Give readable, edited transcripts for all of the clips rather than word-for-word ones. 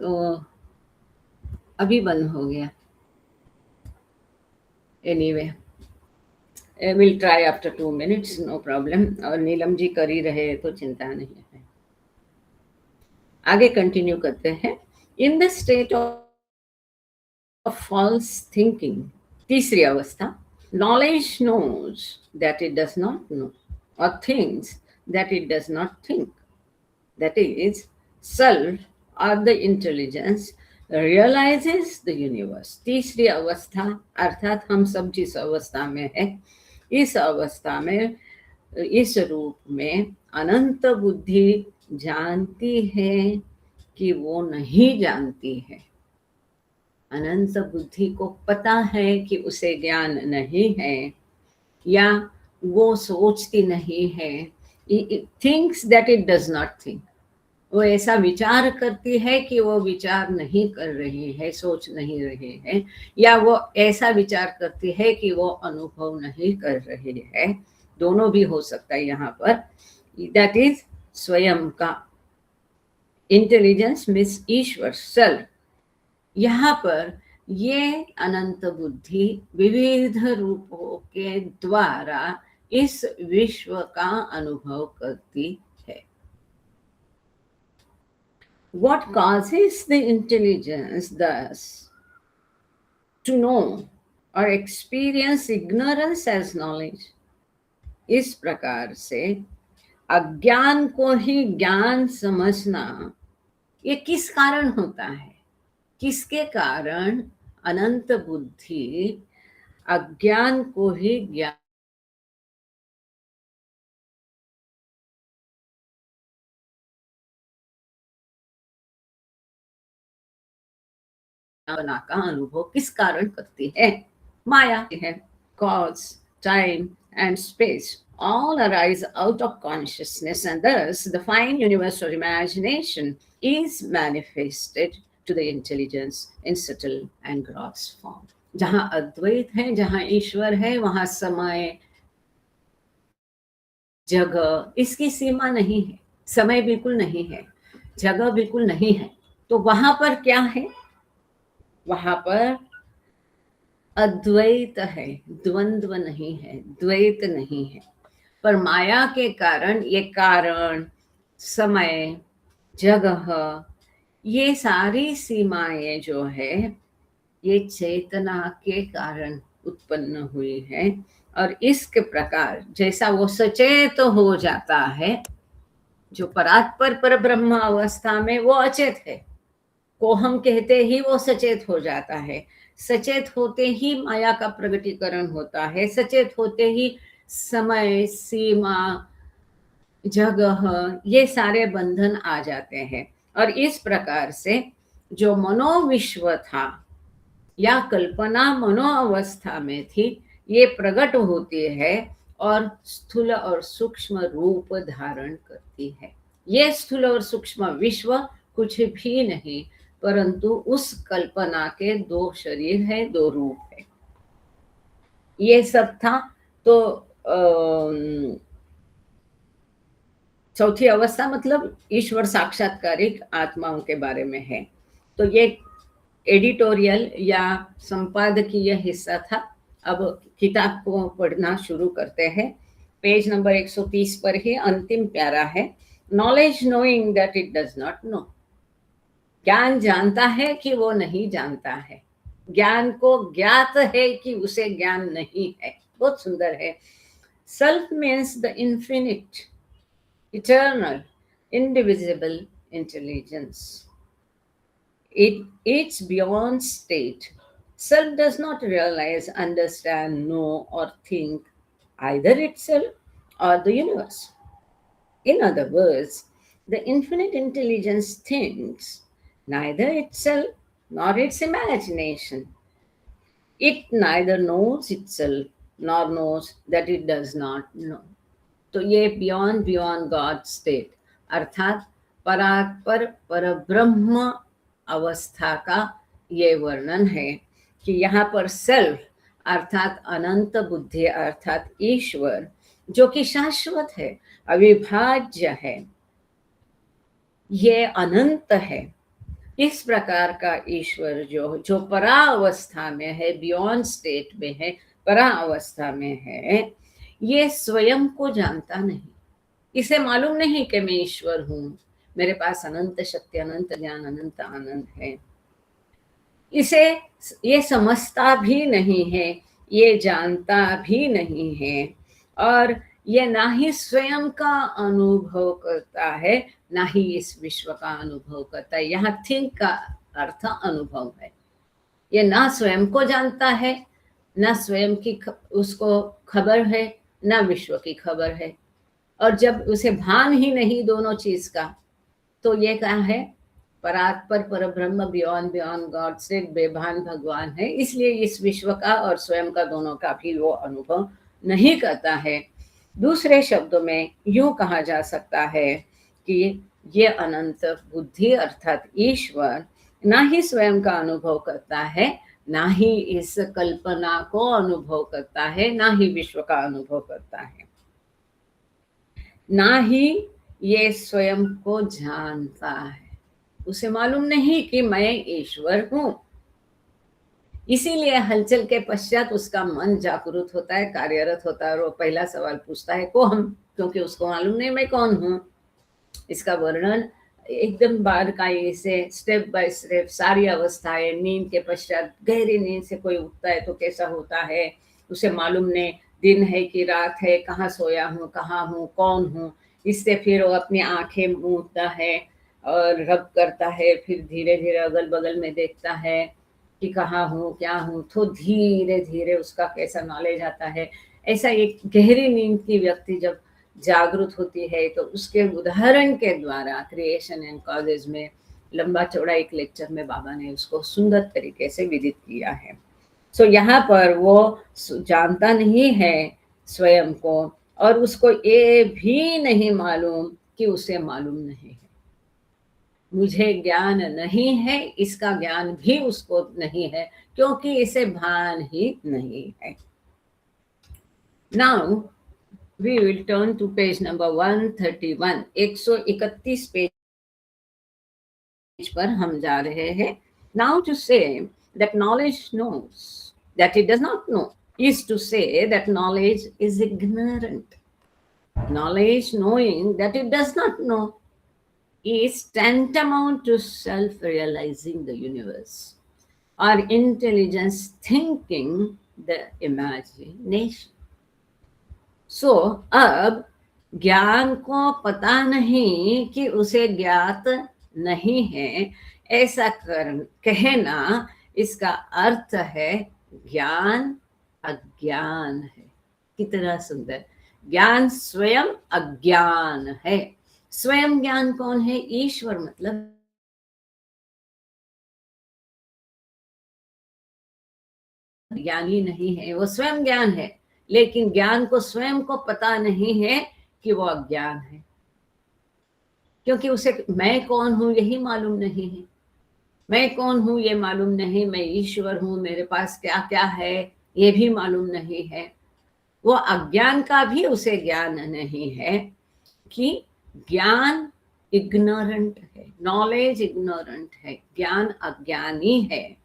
तो अभी बंद हो गया। Anyway, will try after 2 minutes, no problem. और नीलम जी कर ही रहे तो चिंता नहीं है। आगे कंटिन्यू करते हैं। In the state of false thinking, तीसरी अवस्था, knowledge knows that it does not know, or thinks that it does not think. That is, self or the intelligence realizes the universe. तीसरी अवस्था अर्थात हम सब जिस अवस्था में है, इस अवस्था में, इस रूप में अनंत बुद्धि जानती है कि वो नहीं जानती है। अनंत बुद्धि को पता है कि उसे ज्ञान नहीं है, या वो सोचती नहीं है। Thinks that it does not think, वो ऐसा विचार करती है कि वो विचार नहीं कर रही है, सोच नहीं रही है, या वो ऐसा विचार करती है कि वो अनुभव नहीं कर रही है। दोनों भी हो सकता है यहाँ पर। दैट इज स्वयं का इंटेलिजेंस मीन्स ईश्वर, सेल्फ। यहाँ पर ये अनंत बुद्धि विविध रूपों के द्वारा इस विश्व का अनुभव करती है। What causes the intelligence thus to know or experience ignorance as knowledge? इस प्रकार से अज्ञान को ही ज्ञान समझना, ये किस कारण होता है? किसके कारण अनंत बुद्धि अज्ञान को ही ज्ञान का अनुभव किस कारण करती है? माया है। Cause, time and space all arise out of consciousness, and thus the fine universe or imagination is manifested to the intelligence in subtle and gross form. जहाँ अद्वैत है, जहाँ ईश्वर है, वहाँ समय जगह इसकी सीमा नहीं है। समय बिल्कुल नहीं है, जगह बिल्कुल नहीं है। तो वहां पर क्या है? वहां पर अद्वैत है, द्वंद्व नहीं है, द्वैत नहीं है। पर माया के कारण ये कारण, समय, जगह, ये सारी सीमाएं जो है, ये चेतना के कारण उत्पन्न हुई है। और इसके प्रकार जैसा वो सचेत हो जाता है, जो परात्पर पर ब्रह्म अवस्था में वो अचेत है, को हम कहते ही वो सचेत हो जाता है। सचेत होते ही माया का प्रगटीकरण होता है। सचेत होते ही समय, सीमा, जगह, ये सारे बंधन आ जाते हैं। और इस प्रकार से जो मनोविश्व था या कल्पना मनो अवस्था में थी, ये प्रकट होती है और स्थूल और सूक्ष्म रूप धारण करती है। ये स्थूल और सूक्ष्म विश्व कुछ भी नहीं, परंतु उस कल्पना के दो शरीर है, दो रूप है। ये सब था। तो चौथी अवस्था मतलब ईश्वर साक्षात्कारिक आत्माओं के बारे में है। तो ये एडिटोरियल या संपादकीय हिस्सा था। अब किताब को पढ़ना शुरू करते हैं। पेज नंबर 130 पर ही अंतिम प्यारा है। Knowledge knowing that it does not no, ज्ञान जानता है कि वो नहीं जानता है। ज्ञान को ज्ञात है कि उसे ज्ञान नहीं है। बहुत सुंदर है। Self means the infinite, eternal, indivisible intelligence. It's beyond state. Self does not realize, understand, know, or think either itself or the universe. In other words, the infinite intelligence thinks neither itself nor its imagination. It neither knows itself nor knows that it does not know. तो ये beyond God state अर्थात परात्पर पर ब्रह्म अवस्था का ये वर्णन है कि यहाँ पर सेल्फ अर्थात अनंत बुद्धि अर्थात ईश्वर, जो कि शाश्वत है, अविभाज्य है, ये अनंत है, इस प्रकार का ईश्वर जो परावस्था में है, बियॉन्ड स्टेट में है, परावस्था में है, ये स्वयं को जानता नहीं। इसे मालूम नहीं कि मैं ईश्वर हूँ, मेरे पास अनंत शक्ति, अनंत ज्ञान, अनंत आनंद है। इसे ये समझता भी नहीं है, ये जानता भी नहीं है, और ये ना ही स्वयं का अनुभव करता है, ना ही इस विश्व का अनुभव करता है। यहाँ थिंक का अर्थ अनुभव है। ये ना स्वयं को जानता है, ना स्वयं की उसको खबर है, ना विश्व की खबर है। और जब उसे भान ही नहीं दोनों चीज का, तो ये क्या है? परात्पर पर ब्रह्म, बियॉन्ड बियॉन्ड गॉड से बेभान भगवान है। इसलिए इस विश्व का और स्वयं का दोनों का भी वो अनुभव नहीं करता है। दूसरे शब्दों में यूं कहा जा सकता है कि ये अनंत बुद्धि अर्थात ईश्वर ना ही स्वयं का अनुभव करता है, ना ही इस कल्पना को अनुभव करता है, ना ही विश्व का अनुभव करता है, ना ही ये स्वयं को जानता है। उसे मालूम नहीं कि मैं ईश्वर हूं। इसीलिए हलचल के पश्चात उसका मन जागृत होता है, कार्यरत होता है, और वो पहला सवाल पूछता है कौन, क्योंकि उसको मालूम नहीं मैं कौन हूं। इसका वर्णन एकदम बारीकाई से स्टेप बाय स्टेप सारी अवस्थाएं, नींद के पश्चात गहरी नींद से कोई उठता है तो कैसा होता है, उसे मालूम नहीं दिन है कि रात है, कहाँ सोया हूँ, कहाँ हूँ, कौन हूँ। इससे फिर वो अपनी आंखें मूंदता है और रब करता है, फिर धीरे धीरे अगल बगल में देखता है कि कहाँ हूँ, क्या हूँ, तो धीरे धीरे उसका कैसा नॉलेज आता है। ऐसा एक गहरी नींद की व्यक्ति जब जागृत होती है तो उसके उदाहरण के द्वारा क्रिएशन एंड कॉजेज में लंबा चौड़ा एक लेक्चर में बाबा ने उसको सुंदर तरीके से विदित किया है। सो यहाँ पर वो जानता नहीं है स्वयं को, और उसको ये भी नहीं मालूम कि उसे मालूम नहीं है। मुझे ज्ञान नहीं है, इसका ज्ञान भी उसको नहीं है, क्योंकि इसे भान ही नहीं है। Now we will turn to page number 131. 131 page पर हम जा रहे हैं. Now to say that knowledge knows that it does not know is to say that knowledge is ignorant. Knowledge knowing that it does not know is tantamount to self-realizing the universe, or intelligence thinking the imagination. सो अब ज्ञान को पता नहीं कि उसे ज्ञात नहीं है, ऐसा कहना, इसका अर्थ है ज्ञान अज्ञान है। कितना सुंदर! ज्ञान स्वयं अज्ञान है। स्वयं ज्ञान कौन है? ईश्वर, मतलब ज्ञानी नहीं है, वो स्वयं ज्ञान है, लेकिन ज्ञान को स्वयं को पता नहीं है कि वो अज्ञान है, क्योंकि उसे मैं कौन हूं यही मालूम नहीं है। मैं कौन हूं ये मालूम नहीं, मैं ईश्वर हूं, मेरे पास क्या क्या है ये भी मालूम नहीं है। वो अज्ञान का भी उसे ज्ञान नहीं है कि ज्ञान इग्नोरेंट है, नॉलेज इग्नोरेंट है, ज्ञान अज्ञानी है।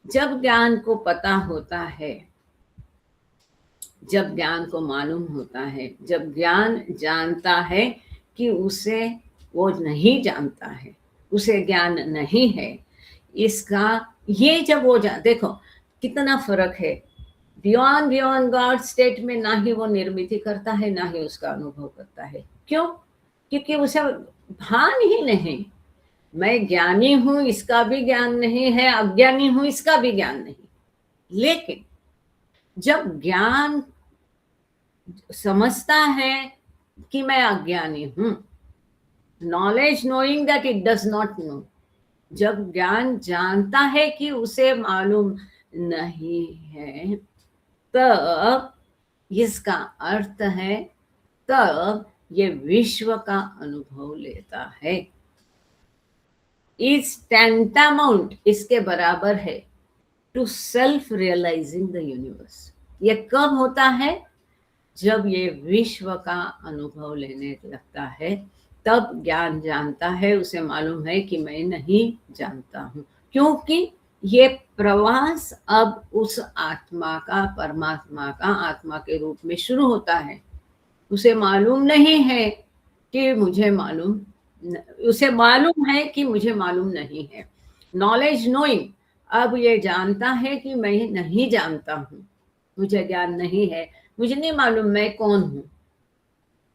जब ज्ञान को पता होता है, जब ज्ञान को मालूम होता है, जब ज्ञान जानता है कि उसे वो नहीं जानता है, उसे ज्ञान नहीं है, इसका ये जब वो देखो कितना फर्क है। बियॉन्ड बियॉन्ड गॉड स्टेट में ना ही वो निर्मित करता है, ना ही उसका अनुभव करता है। क्यों? क्योंकि उसे भान ही नहीं। मैं ज्ञानी हूं इसका भी ज्ञान नहीं है, अज्ञानी हूं इसका भी ज्ञान नहीं। लेकिन जब ज्ञान समझता है कि मैं अज्ञानी हूं, knowledge knowing that it does not no, जब ज्ञान जानता है कि उसे मालूम नहीं है, तब इसका अर्थ है, तब ये विश्व का अनुभव लेता है। इस टैंटामाउंट, इसके बराबर है to self realising the universe. ये कब होता है? जब ये विश्व का अनुभव लेने लगता है, तब ज्ञान जानता है, उसे मालूम है कि मैं नहीं जानता हूँ, क्योंकि ये प्रवास अब उस आत्मा का, परमात्मा का आत्मा के रूप में शुरू होता है। उसे मालूम नहीं है कि मुझे मालूम, उसे मालूम है कि मुझे मालूम नहीं है। नॉलेज नोइंग, अब ये जानता है कि मैं नहीं जानता हूँ, मुझे ज्ञान नहीं है, मुझे नहीं मालूम मैं कौन हूँ।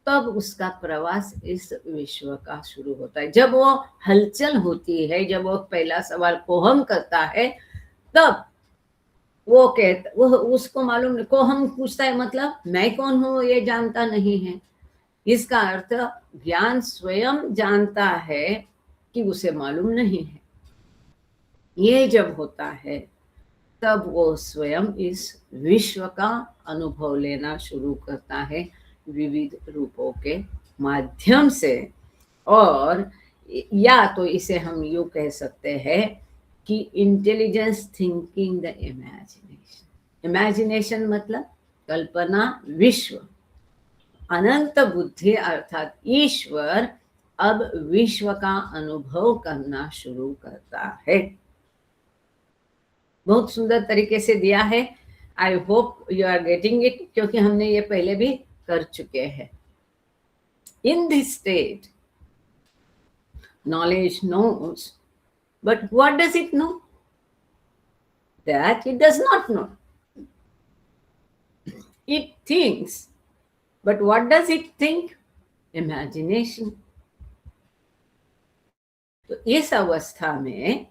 तब उसका प्रवास इस विश्व का शुरू होता है। जब वो हलचल होती है, जब वो पहला सवाल कोहम करता है, तब वो कहता, वो उसको मालूम नहीं, कोहम पूछता है मतलब मैं कौन हूँ ये जानता नहीं है। इसका अर्थ ज्ञान स्वयं जानता है कि उसे मालूम नहीं है। ये जब होता है तब वो स्वयं इस विश्व का अनुभव लेना शुरू करता है विविध रूपों के माध्यम से। और या तो इसे हम यूँ कह सकते हैं कि intelligence thinking the imagination. Imagination मतलब कल्पना, विश्व, अनंत बुद्धि अर्थात ईश्वर अब विश्व का अनुभव करना शुरू करता है। बहुत सुंदर तरीके से दिया है। I hope you are getting it, क्योंकि हमने ये पहले भी कर चुके हैं। In this state knowledge knows, but what does it know? That it does not know. It thinks, but what does it think? Imagination. तो इस अवस्था में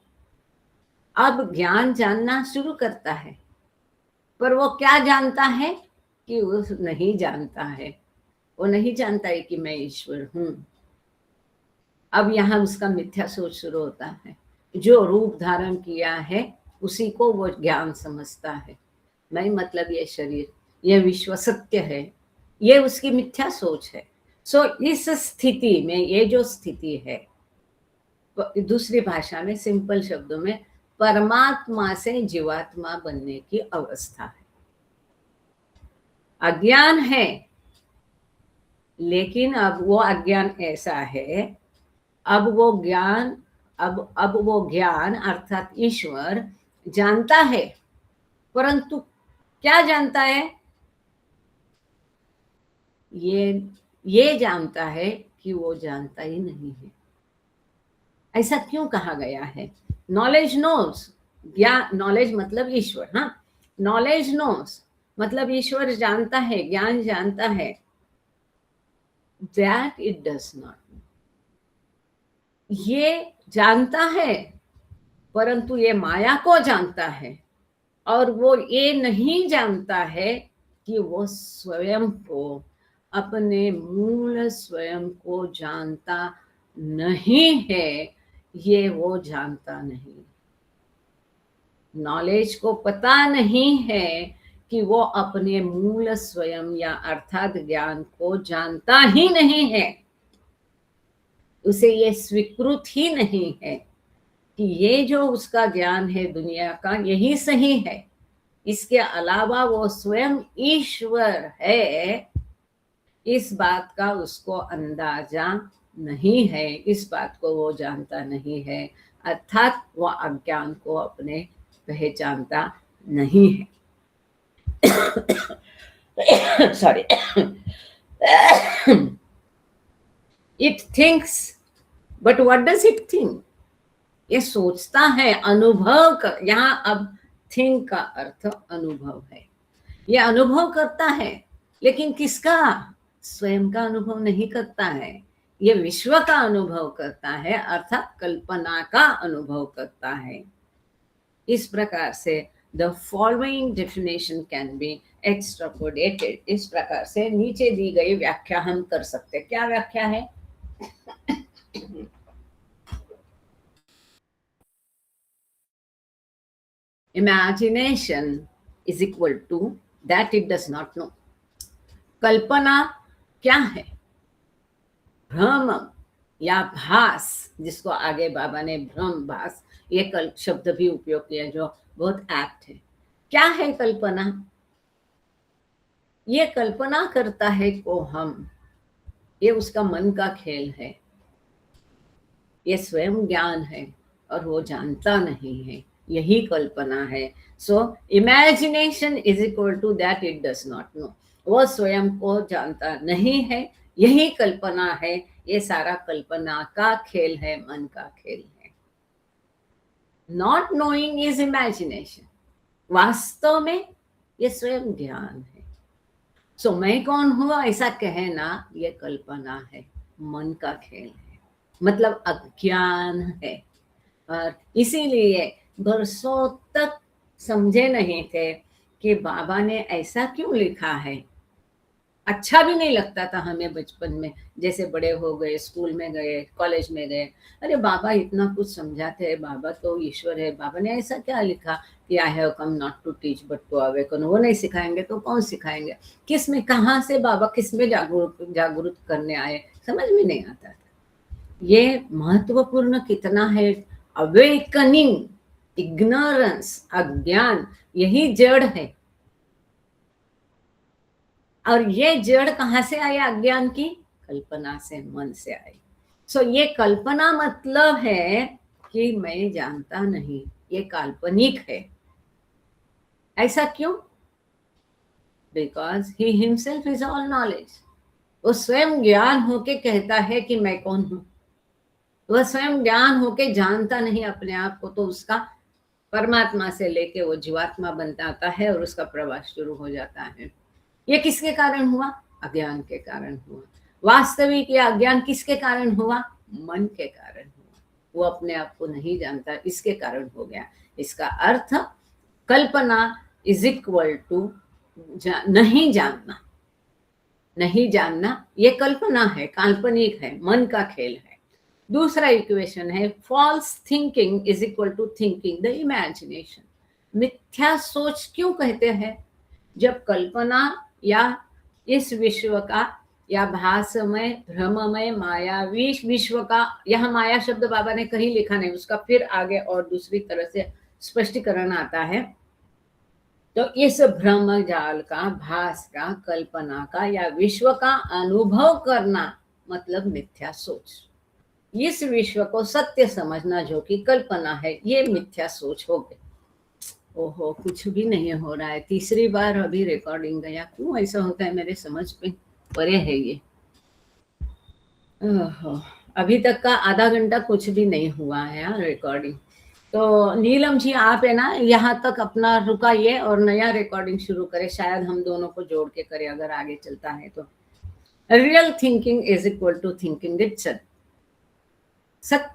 अब ज्ञान जानना शुरू करता है, पर वो क्या जानता है कि वो नहीं जानता है। वो नहीं जानता है कि मैं ईश्वर हूं। अब यहाँ उसका मिथ्या सोच शुरू होता है। जो रूप धारण किया है उसी को वो ज्ञान समझता है। मैं मतलब ये शरीर, ये विश्व सत्य है, ये उसकी मिथ्या सोच है। सो इस स्थिति में, ये जो स्थिति है, दूसरी भाषा में सिंपल शब्दों में परमात्मा से जीवात्मा बनने की अवस्था है। अज्ञान है, लेकिन अब वो अज्ञान ऐसा है, अब वो ज्ञान अर्थात ईश्वर जानता है, परंतु क्या जानता है? ये जानता है कि वो जानता ही नहीं है। ऐसा क्यों कहा गया है? नॉलेज नोस, ज्ञान, नॉलेज मतलब ईश्वर, हाँ, नॉलेज नोस मतलब ईश्वर जानता है, ज्ञान जानता है, that it does not no. ये जानता है, परंतु ये माया को जानता है, और वो ये नहीं जानता है कि वो स्वयं को, अपने मूल स्वयं को जानता नहीं है। ये वो जानता नहीं, नॉलेज को पता नहीं है कि वो अपने मूल स्वयं या अर्थात ज्ञान को जानता ही नहीं है। उसे ये स्वीकृत ही नहीं है कि ये जो उसका ज्ञान है दुनिया का, यही सही है। इसके अलावा वो स्वयं ईश्वर है, इस बात का उसको अंदाजा नहीं है, इस बात को वो जानता नहीं है, अर्थात वो अज्ञान को अपने पहचानता नहीं है। Sorry. It thinks, but what does it think? ये सोचता है, अनुभव कर, यहाँ अब थिंक का अर्थ अनुभव है। ये अनुभव करता है, लेकिन किसका? स्वयं का अनुभव नहीं करता है, ये विश्व का अनुभव करता है, अर्थात कल्पना का अनुभव करता है। इस प्रकार से the following definition can be extrapolated. इस प्रकार से नीचे दी गई व्याख्या हम कर सकते। क्या व्याख्या है? Imagination is equal to that it does not know. कल्पना क्या है? भ्रम या भास, जिसको आगे बाबा ने भ्रम भास ये शब्द भी उपयोग किया, जो बहुत एप्ट है। क्या है कल्पना? ये कल्पना करता है को हम, ये उसका मन का खेल है। ये स्वयं ज्ञान है और वो जानता नहीं है, यही कल्पना है। So imagination is equal to that it does not know. वो स्वयं को जानता नहीं है, यही कल्पना है। ये सारा कल्पना का खेल है, मन का खेल है। नॉट नोइंग इज इमेजिनेशन, वास्तव में ये स्वयं ज्ञान है। सो मैं कौन हूं ऐसा कहना ये कल्पना है, मन का खेल है, मतलब अज्ञान है। और इसीलिए बरसों तक समझे नहीं थे कि बाबा ने ऐसा क्यों लिखा है। अच्छा भी नहीं लगता था हमें बचपन में, जैसे बड़े हो गए, स्कूल में गए, कॉलेज में गए, अरे बाबा इतना कुछ समझाते हैं, बाबा तो ईश्वर है, बाबा ने ऐसा क्या लिखा कि I have come not to teach but to awaken. वो नहीं सिखाएंगे तो कौन सिखाएंगे, किस में, कहाँ से बाबा किस में जागरूक करने आए, समझ में नहीं आता था। ये महत्वपूर्ण कितना है, अवेकनिंग, इग्नोरेंस, अज्ञान, यही जड़ है। और ये जड़ कहाँ से आई अज्ञान की? कल्पना से, मन से आई। सो ये कल्पना मतलब है कि मैं जानता नहीं, ये काल्पनिक है। ऐसा क्यों? Because he himself is all knowledge. वो स्वयं ज्ञान होके कहता है कि मैं कौन हूं। वह स्वयं ज्ञान होके जानता नहीं अपने आप को, तो उसका परमात्मा से लेके वो जीवात्मा बनता आता है और उसका प्रवास शुरू हो जाता है। ये किसके कारण हुआ? अज्ञान के कारण हुआ। वास्तविक ये अज्ञान किसके कारण हुआ? मन के कारण हुआ। वो अपने आप को नहीं जानता, इसके कारण हो गया। इसका अर्थ कल्पना इज इक्वल टू नहीं जानना। नहीं जानना ये कल्पना है, काल्पनिक है, मन का खेल है। दूसरा इक्वेशन है false thinking is equal to thinking the imagination. मिथ्या सोच क्यों कहते हैं? जब कल्पना या इस विश्व का या भासमय, भ्रममय, मायावी विश्व का, यह माया शब्द बाबा ने कहीं लिखा नहीं, उसका फिर आगे और दूसरी तरह से स्पष्टीकरण आता है। तो इस भ्रम जाल का, भास का, कल्पना का या विश्व का अनुभव करना मतलब मिथ्या सोच। इस विश्व को सत्य समझना जो कि कल्पना है, ये मिथ्या सोच हो गई। ओहो, कुछ भी नहीं हो रहा है। तीसरी बार अभी रिकॉर्डिंग गया, क्यों ऐसा होता है मेरे समझ पे परे है ये। ओहो, अभी तक का आधा घंटा कुछ भी नहीं हुआ है यार रिकॉर्डिंग। तो नीलम जी आप है ना यहाँ तक अपना रुकाइए और नया रिकॉर्डिंग शुरू करें, शायद हम दोनों को जोड़ के करें अगर आगे चलता है तो। Real thinking is equal to thinking itself. सत्य